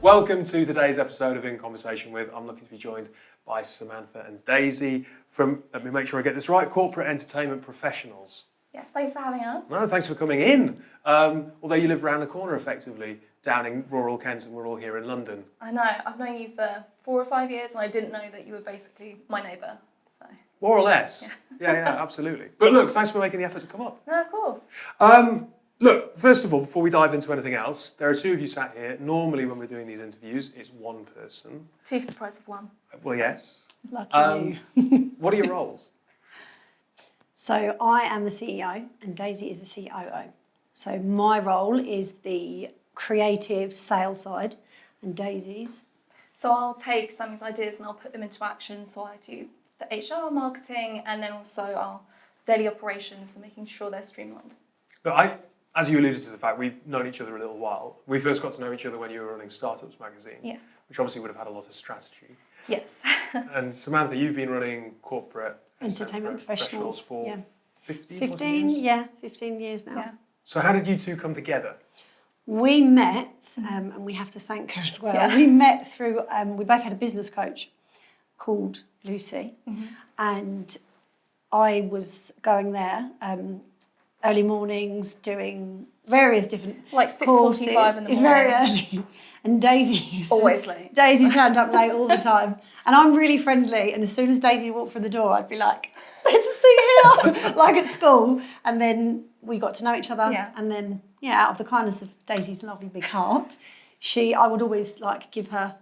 Welcome to today's episode of In Conversation With. I'm lucky to be joined by Samantha and Daisy from, let me make sure I get this right, Corporate Entertainment Professionals. Yes, thanks for having us. No, thanks for coming in. Although you live around the corner effectively, down in rural Kent, and we're all here in London. I know, I've known you for 4 or 5 years and I didn't know that you were basically my neighbour. So. More or less. Yeah, absolutely. But look, thanks for making the effort to come up. No, of course. Look, first of all, before we dive into anything else, there are two of you sat here. Normally when we're doing these interviews, it's one person. 2 for the price of 1. Well, yes. Lucky you. What are your roles? So I am the CEO and Daisy is the COO. So my role is the creative sales side and Daisy's. So I'll take Sammy's ideas and I'll put them into action. So I do the HR, marketing, and then also our daily operations and making sure they're streamlined. Look, as you alluded to the fact, we've known each other a little while. We first got to know each other when you were running Startups magazine. Yes. Which obviously would have had a lot of strategy. Yes. And Samantha, you've been running Corporate Entertainment Professionals for 15 15 years now. Yeah. So how did you two come together? We met, and we have to thank her as well. Yeah. We met through, we both had a business coach called Lucy, and I was going there early mornings doing various different Like 6:45 in the morning. Very early. And Daisy Always late. Daisy turned up late all the time. And I'm really friendly. And as soon as Daisy walked through the door, I'd be like, there's a seat here, like at school. And then we got to know each other. Yeah. And then, out of the kindness of Daisy's lovely big heart, I would always give her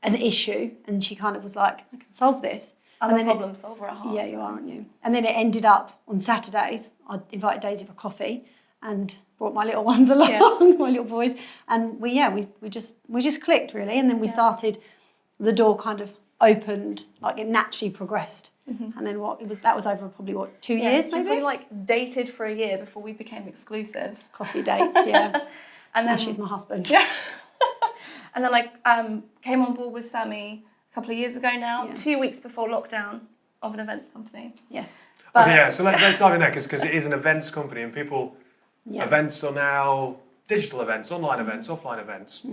an issue. And she kind of was like, I can solve this. I'm a problem solver at heart. Yeah, you are, aren't you? And then it ended up on Saturdays. I invited Daisy for coffee and brought my little ones along, my little boys, and we just clicked really. And then we started. The door kind of opened, it naturally progressed. And then that was over probably 2 years maybe. We dated for a year before we became exclusive. Coffee dates, yeah. And then now she's my husband. Yeah. And then I came on board with Sammy a couple of years ago now, 2 weeks before lockdown of an events company. Yes. But, Okay, so let's dive in there because it is an events company and people, events are now digital events, online events, offline events.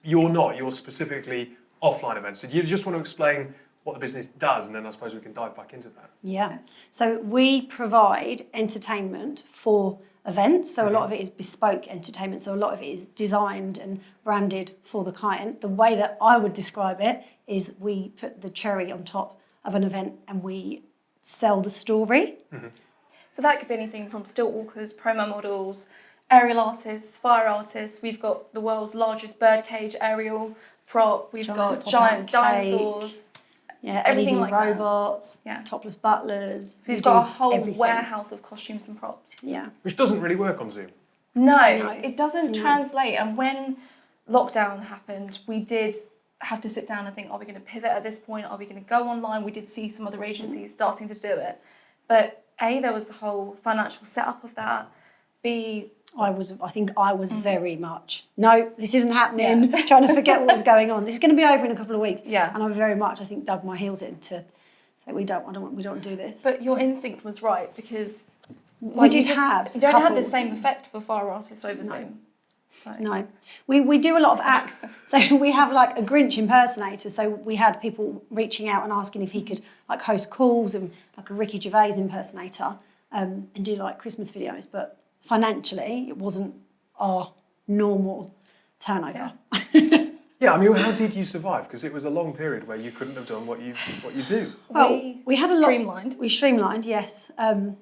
You're not, you're specifically offline events. So do you just want to explain what the business does and then I suppose we can dive back into that? Yeah. So we provide entertainment for events. So a lot of it is bespoke entertainment. So a lot of it is designed and branded for the client. The way that I would describe it is we put the cherry on top of an event and we sell the story. So that could be anything from stilt walkers, promo models, aerial artists, fire artists. We've got the world's largest birdcage aerial prop. We've got giant dinosaurs. Yeah, everything LED like robots, topless butlers. We've got a whole warehouse of costumes and props. Yeah. Which doesn't really work on Zoom. No, it doesn't translate. And when lockdown happened, we did have to sit down and think, are we going to pivot at this point? Are we going to go online? We did see some other agencies starting to do it. But A, there was the whole financial setup of that. B, I think I was very much, no, this isn't happening, trying to forget what was going on. This is going to be over in a couple of weeks. Yeah. And I very much, I think, dug my heels in to say, we don't do this. But your instinct was right because you don't have the same effect for fire artists over Zoom. So. No. We do a lot of acts. So we have a Grinch impersonator. So we had people reaching out and asking if he could host calls and a Ricky Gervais impersonator and do Christmas videos. But financially, it wasn't our normal turnover. Yeah, I mean, how did you survive? Because it was a long period where you couldn't have done what you do. Well, we had streamlined. We streamlined, yes.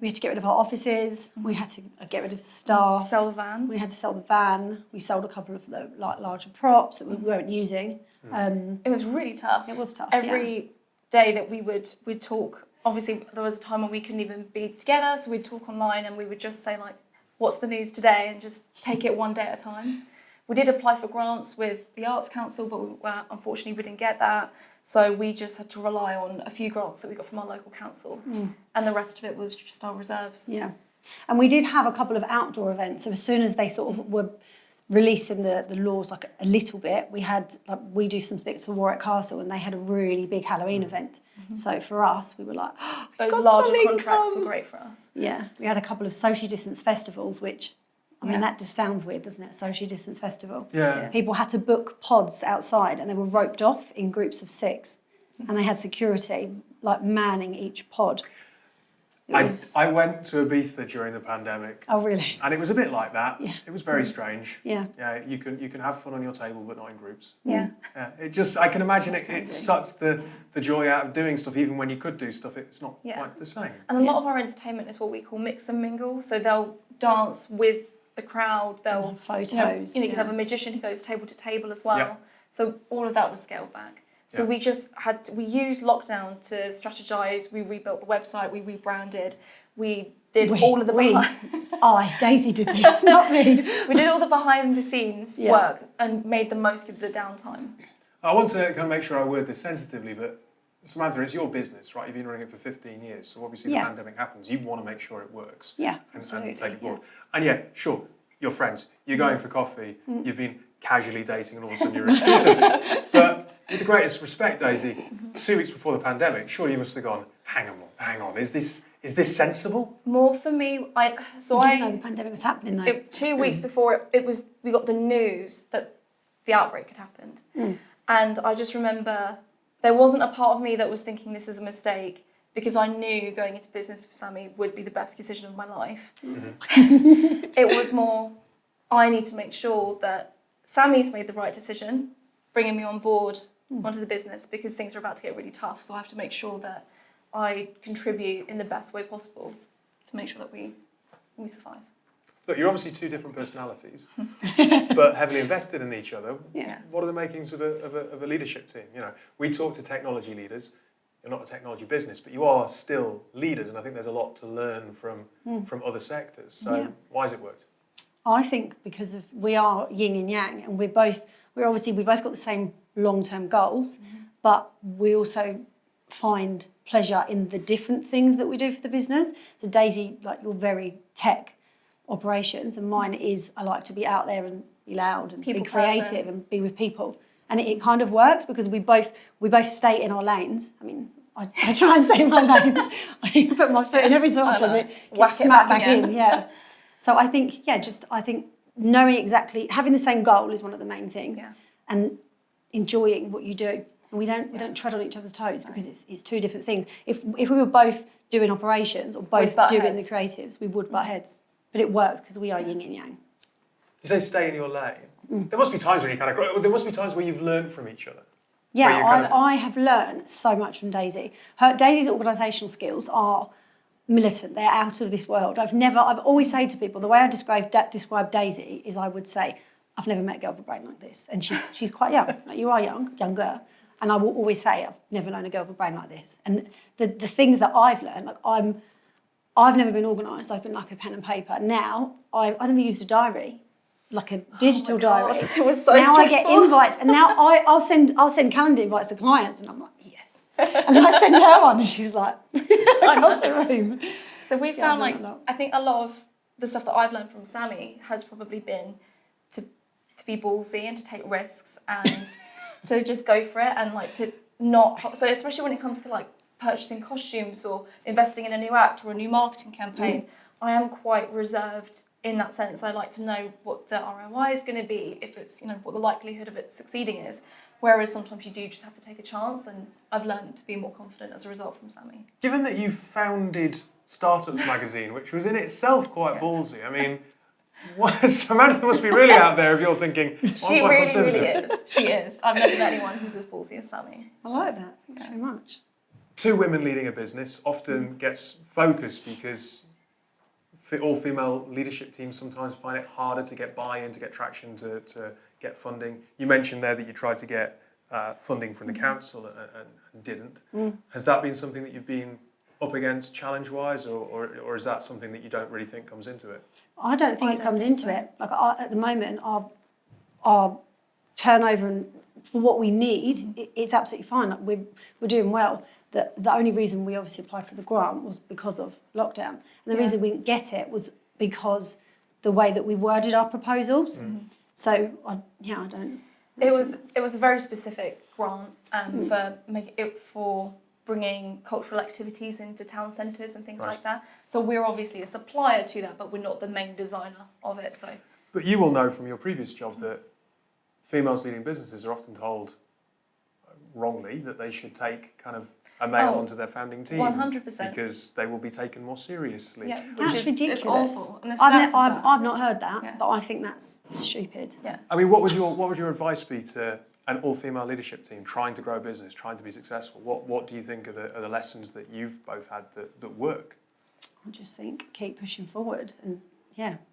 We had to get rid of our offices. We had to get rid of staff. Sell the van. We had to sell the van. We sold a couple of the larger props that we weren't using. It was really tough. It was tough. Every day that we'd talk. Obviously, there was a time when we couldn't even be together, so we'd talk online and we would just say what's the news today, and just take it one day at a time. We did apply for grants with the Arts Council, but unfortunately we didn't get that. So we just had to rely on a few grants that we got from our local council. And the rest of it was just our reserves. Yeah. And we did have a couple of outdoor events. So as soon as they sort of were releasing the laws a little bit, we do some bits for Warwick Castle and they had a really big Halloween event. So for us, we were those larger contracts were great for us. Yeah. We had a couple of socially distanced festivals, which I mean, that just sounds weird, doesn't it? Social distance festival. Yeah. People had to book pods outside and they were roped off in groups of 6. And they had security, like, manning each pod. I went to Ibiza during the pandemic. Oh, really? And it was a bit like that. Yeah. It was very strange. Yeah. Yeah, you can have fun on your table, but not in groups. Yeah. Yeah, I can imagine it crazy. sucked the joy out of doing stuff, even when you could do stuff. It's not quite the same. And a lot of our entertainment is what we call mix and mingle. So they'll dance with the crowd. They'll photos. You can have a magician who goes table to table as well. Yeah. So all of that was scaled back. So we just we used lockdown to strategize. We rebuilt the website. We rebranded. We did all of the Daisy did this, not me. We did all the behind the scenes work and made the most of the downtime. I want to kind of make sure I word this sensitively, but Samantha, it's your business, right? You've been running it for 15 years, so obviously the pandemic happens. You want to make sure it works. Yeah, and absolutely. take it forward. And sure, you're friends. You're going for coffee. You've been casually dating, and all of a sudden you're exclusive. But with the greatest respect, Daisy, 2 weeks before the pandemic, surely you must have gone, hang on, is this sensible? More for me, I didn't know the pandemic was happening though. 2 weeks before we got the news that the outbreak had happened. And I just remember there wasn't a part of me that was thinking this is a mistake, because I knew going into business with Sammy would be the best decision of my life. It was more, I need to make sure that Sammy's made the right decision, bringing me on board onto the business, because things are about to get really tough. So I have to make sure that I contribute in the best way possible to make sure that we survive. Look, you're obviously 2 different personalities, but heavily invested in each other. Yeah. What are the makings of a leadership team? We talk to technology leaders. You're not a technology business, but you are still leaders, and I think there's a lot to learn from other sectors. So why has it worked? I think because we are yin and yang, and we both got the same long-term goals, but we also find pleasure in the different things that we do for the business. So Daisy, like, you're very tech operations, and mine is I like to be out there and be loud and be creative and be with people. And it kind of works because we both stay in our lanes. I mean, I try and stay in my lanes. I put my foot in every so often, it gets smacked back in. Yeah. So I think, I think knowing exactly, having the same goal is one of the main things, and enjoying what you do. And we don't tread on each other's toes, because it's 2 different things. If we were both doing operations or both doing the creatives, we would butt heads. But it works because we are yin and yang. You say stay in your lane. There must be times when you kind of. There must be times where you've learned from each other. Yeah, I have learned so much from Daisy. Daisy's organisational skills are militant. They're out of this world. I've always said to people, the way I describe Daisy is I would say, I've never met a girl with a brain like this. And she's quite young. Like, you are younger. And I will always say, I've never known a girl with a brain like this. And the things that I've learned, like I've never been organised. I've been like a pen and paper. Now, I never used a diary, like a digital diary. It was so now stressful. I get invites, and now I'll send calendar invites to clients, and I'm like, yes. And then I send her one, and she's like, across the room. So we found, I think a lot of the stuff that I've learned from Sammy has probably been to be ballsy and to take risks and to just go for it, and to not. So especially when it comes to purchasing costumes or investing in a new act or a new marketing campaign, I am quite reserved in that sense. I like to know what the ROI is going to be, if it's, what the likelihood of it succeeding is. Whereas sometimes you do just have to take a chance, and I've learned to be more confident as a result from Sammy. Given that you founded Startups magazine, which was in itself quite ballsy, I mean, Samantha must be really out there if you're thinking, she really is. She is. I've never met anyone who's as ballsy as Sammy. I like that. Thanks very much. 2 women leading a business often gets focused because all-female leadership teams sometimes find it harder to get buy-in, to get traction, to get funding. You mentioned there that you tried to get funding from the council and didn't. Has that been something that you've been up against challenge-wise, or is that something that you don't really think comes into it? I don't think it comes into it. At the moment, our turnover and for what we need, it's absolutely fine. We're doing well. The only reason we obviously applied for the grant was because of lockdown, and the reason we didn't get it was because the way that we worded our proposals. So I don't. It was a very specific grant for making it for bringing cultural activities into town centres and things like that. So we're obviously a supplier to that, but we're not the main designer of it. So. But you will know from your previous job that females leading businesses are often told wrongly that they should take kind of a male onto their founding team 100%. because they will be taken more seriously. Yeah, That's ridiculous. It's awful. And the I've not heard that, but I think that's stupid. Yeah. I mean, what would your advice be to an all-female leadership team trying to grow a business, trying to be successful? What do you think are the lessons that you've both had that work? I just think keep pushing forward, and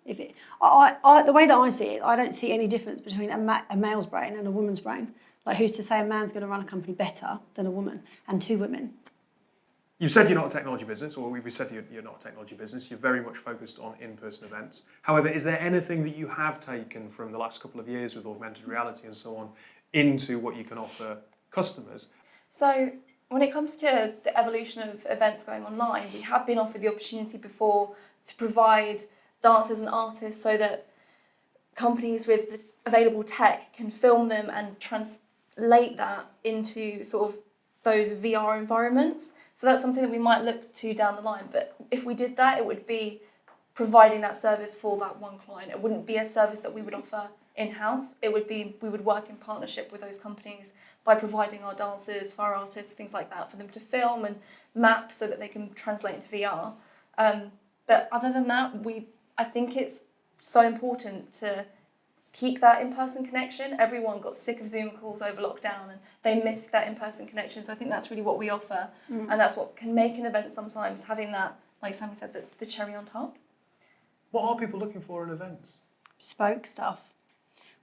if it, I the way that I see it, I don't see any difference between a male's brain and a woman's brain. Like, who's to say a man's going to run a company better than a woman and two women? You said you're not a technology business, or we said you're not a technology business. You're very much focused on in-person events. However, is there anything that you have taken from the last couple of years with augmented reality and so on into what you can offer customers? So when it comes to the evolution of events going online, we have been offered the opportunity before to provide dancers and artists so that companies with the available tech can film them and translate that into sort of those VR environments. So that's something that we might look to down the line. But if we did that, it would be providing that service for that one client. It wouldn't be a service that we would offer in-house. It would be, we would work in partnership with those companies by providing our dancers, for our artists, things like that, for them to film and map so that they can translate into VR. But other than that, I think it's so important to keep that in-person connection. Everyone got sick of Zoom calls over lockdown and they missed that in-person connection. So I think that's really what we offer. And that's what can make an event sometimes, having that, like Sammy said, the cherry on top. What are people looking for in events? Bespoke stuff.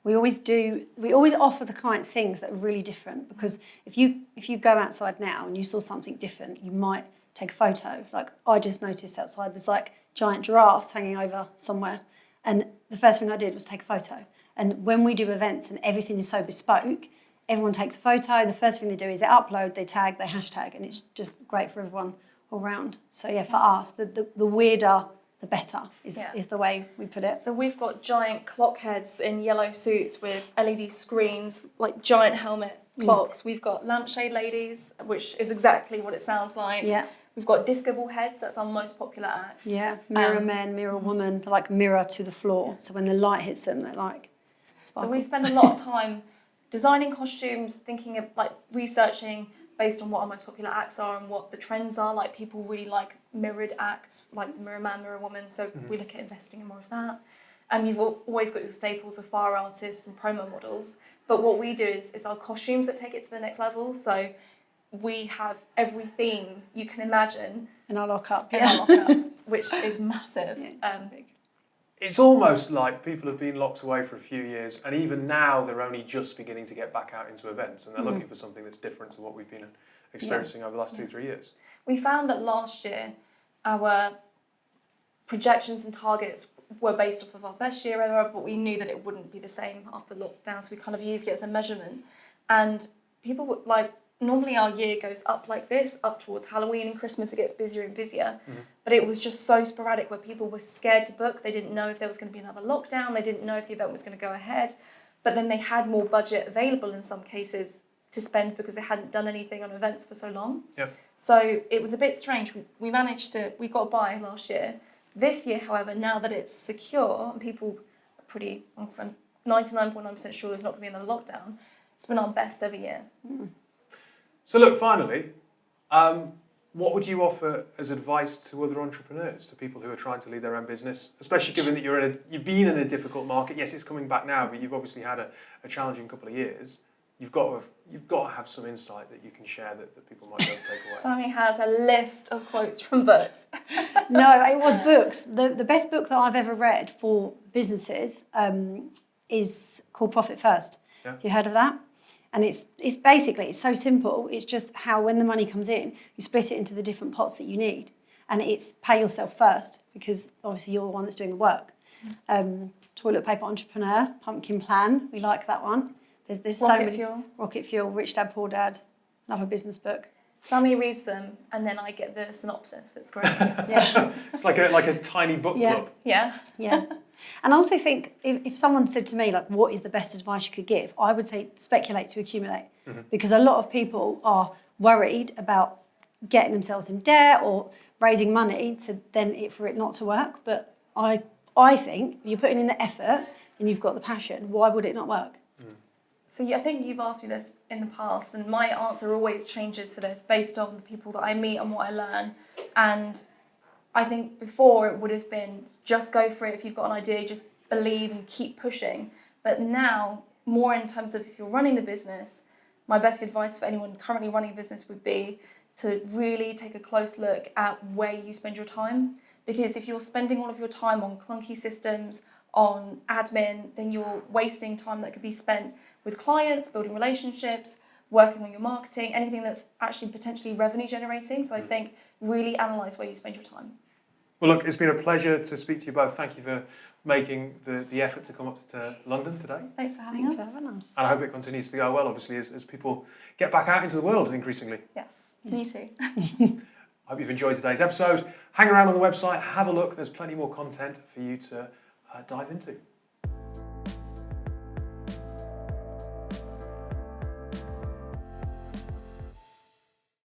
We always offer the clients things that are really different, because if you go outside now and you saw something different, you might take a photo. Like, I just noticed outside there's like giant giraffes hanging over somewhere, and the first thing I did was take a photo. And when we do events and everything is so bespoke, everyone takes a photo. The first thing they do is they upload, they tag, they hashtag, and it's just great for everyone all round. So yeah, for us, the weirder the better is the way we put it. So we've got giant clock heads in yellow suits with LED screens, like giant helmet clocks. We've got lampshade ladies, which is exactly what it sounds like. Yeah. We've got disco ball heads, that's our most popular acts. Yeah, mirror men, mirror woman, they're like mirror to the floor. So when the light hits them, they're like sparkle. So we spend a lot of time designing costumes, thinking of like researching based on what our most popular acts are and what the trends are. Like, people really like mirrored acts, like the mirror man, mirror woman. So we look at investing in more of that. And you've always got your staples of fire artists and promo models. But what we do is our costumes that take it to the next level. So we have every theme you can imagine in our lockup, which is massive. Yeah, it's big. It's almost like people have been locked away for a few years, and even now they're only just beginning to get back out into events, and they're looking for something that's different to what we've been experiencing over the last 2-3 years. We found that last year our projections and targets were based off of our best year ever, but we knew that it wouldn't be the same after lockdown, so we kind of used it as a measurement. And people were like, normally our year goes up like this, up towards Halloween and Christmas, it gets busier and busier. But it was just so sporadic where people were scared to book. They didn't know if there was going to be another lockdown. They didn't know if the event was going to go ahead. But then they had more budget available in some cases to spend because they hadn't done anything on events for so long. Yep. So it was a bit strange. We got by last year. This year, however, now that it's secure and people are pretty, I'm 99.9% sure there's not going to be another lockdown, it's been our best ever year. So look, finally, what would you offer as advice to other entrepreneurs, to people who are trying to lead their own business, especially given that you've been in a difficult market? Yes, it's coming back now, but you've obviously had a challenging couple of years. You've got to have some insight that you can share that people might be able to take away. Sammy has a list of quotes from books. No, it was books. The best book that I've ever read for businesses is called Profit First. Yeah. Have you heard of that? And it's basically, it's so simple. It's just how when the money comes in, you split it into the different pots that you need. And it's pay yourself first, because obviously you're the one that's doing the work. Toilet Paper Entrepreneur, Pumpkin Plan, we like that one. There's so many. Fuel. Rocket Fuel, Rich Dad, Poor Dad, another business book. Sammy reads them and then I get the synopsis. It's great. Yeah. It's like a tiny book club. Yeah. Yeah. And I also think if someone said to me, like, what is the best advice you could give? I would say speculate to accumulate. Because a lot of people are worried about getting themselves in debt or raising money for it not to work. But I think if you're putting in the effort and you've got the passion, why would it not work? So I think you've asked me this in the past, and my answer always changes for this based on the people that I meet and what I learn. And I think before it would have been just go for it if you've got an idea, just believe and keep pushing. But now, more in terms of if you're running the business, my best advice for anyone currently running a business would be to really take a close look at where you spend your time. Because if you're spending all of your time on clunky systems, on admin, then you're wasting time that could be spent with clients, building relationships, working on your marketing, anything that's actually potentially revenue generating. So I think really analyse where you spend your time. Well, look, it's been a pleasure to speak to you both. Thank you for making the effort to come up to London today. Thanks for having us. Thanks for having us. And I hope it continues to go well, obviously, as people get back out into the world increasingly. Yes, me too. I hope you've enjoyed today's episode. Hang around on the website, have a look. There's plenty more content for you to dive into.